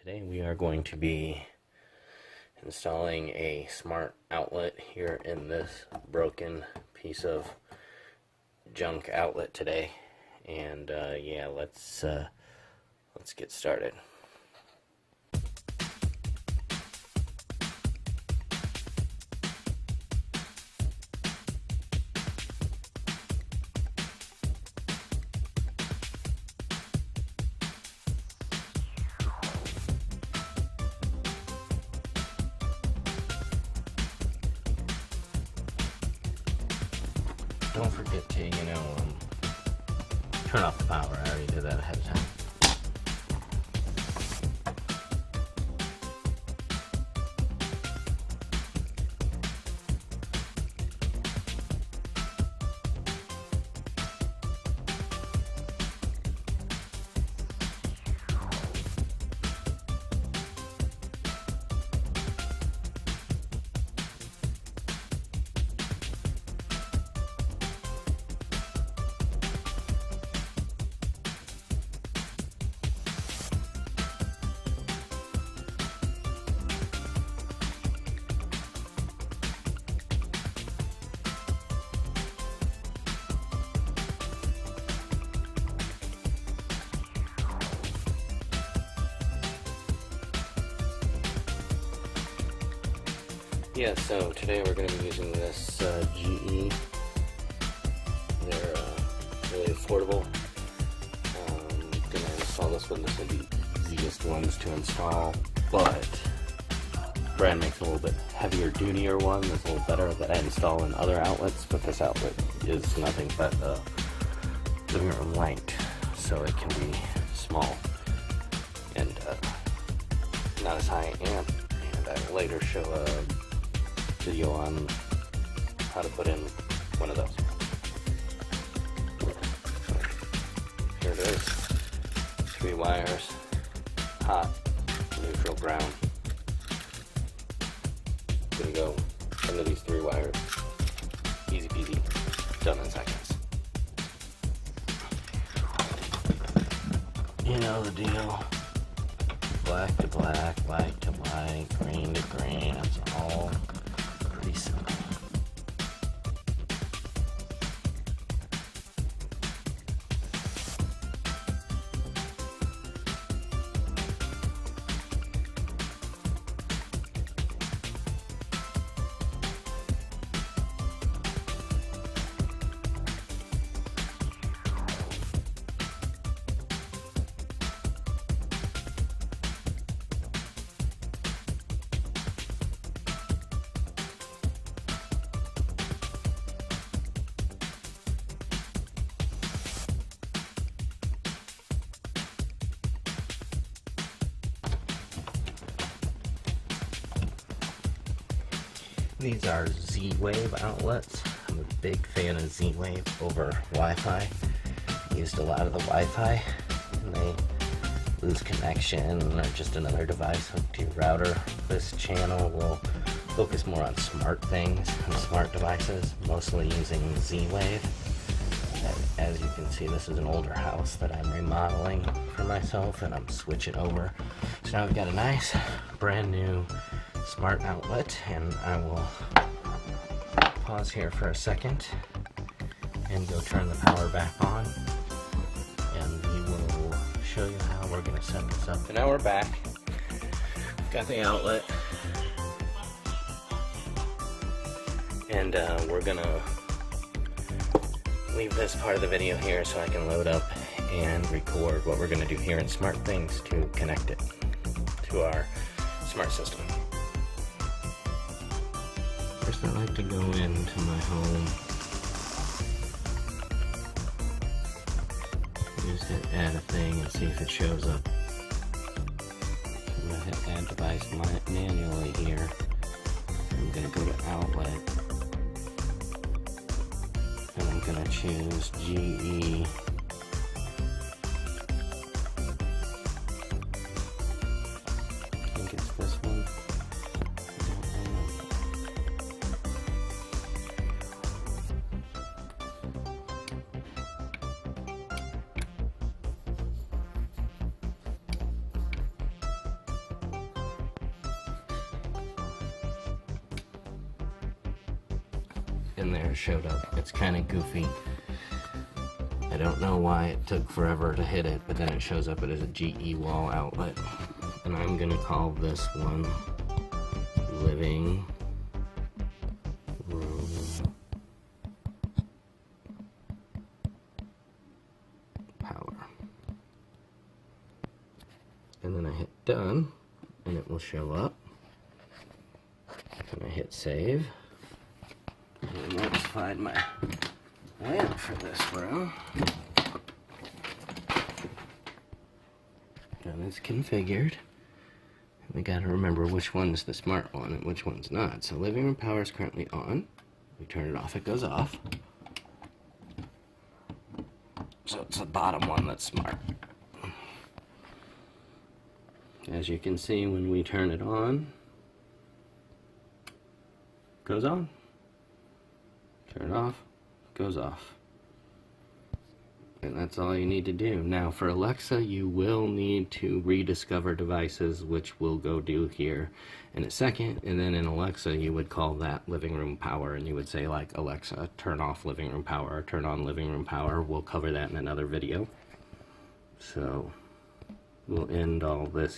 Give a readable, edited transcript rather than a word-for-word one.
Today we are going to be installing a smart outlet here in this broken piece of junk outlet today, and yeah, let's get started. Don't forget to, turn off the power. I already did that ahead of time. Yeah, so today we're going to be using this GE. They're really affordable. Going to install this one. This will be the easiest ones to install, but brand makes a little bit heavier, dutier one that's a little better that I install in other outlets, but this outlet is nothing but living room light, so it can be small and not as high amp, and I will later show a video on how to put in one of those. Here it is. 3 wires, hot, neutral, ground. Gonna go into these 3 wires. Easy peasy, done in seconds. You know the deal. Black to black, white to white, green to green. It's all pretty simple. These are Z-Wave outlets. I'm a big fan of Z-Wave over Wi-Fi. Used a lot of the Wi-Fi and they lose connection or just another device hooked to your router. This channel will focus more on SmartThings and smart devices, mostly using Z-Wave. As you can see, this is an older house that I'm remodeling for myself and I'm switching over. So now we've got a nice brand new smart outlet, and I will pause here for a second and go turn the power back on, and we will show you how we're going to set this up. So now we're back. Got the outlet, and we're going to leave this part of the video here so I can load up and record what we're going to do here in SmartThings to connect it to our smart system. First, I like to go into my home. Just hit add a thing and see if it shows up. I'm going to hit add device manually here. I'm going to go to outlet. And I'm going to choose GE. I think it's this one. in there showed up. It's kind of goofy. I don't know why it took forever to hit it, but then it shows up as a GE wall outlet. And I'm gonna call this one living room power. And then I hit done, and it will show up. And I hit save. And let's find my lamp for this room. And it's configured. We gotta remember which one's the smart one and which one's not. So living room power is currently on. We turn it off, it goes off. So it's the bottom one that's smart. As you can see, when we turn it on, it goes on. Turn it off, it goes off. And that's all you need to do. Now for Alexa, you will need to rediscover devices, which we'll go do here in a second. And then in Alexa, you would call that living room power, and you would say like, Alexa, turn off living room power, or turn on living room power. We'll cover that in another video. So we'll end all this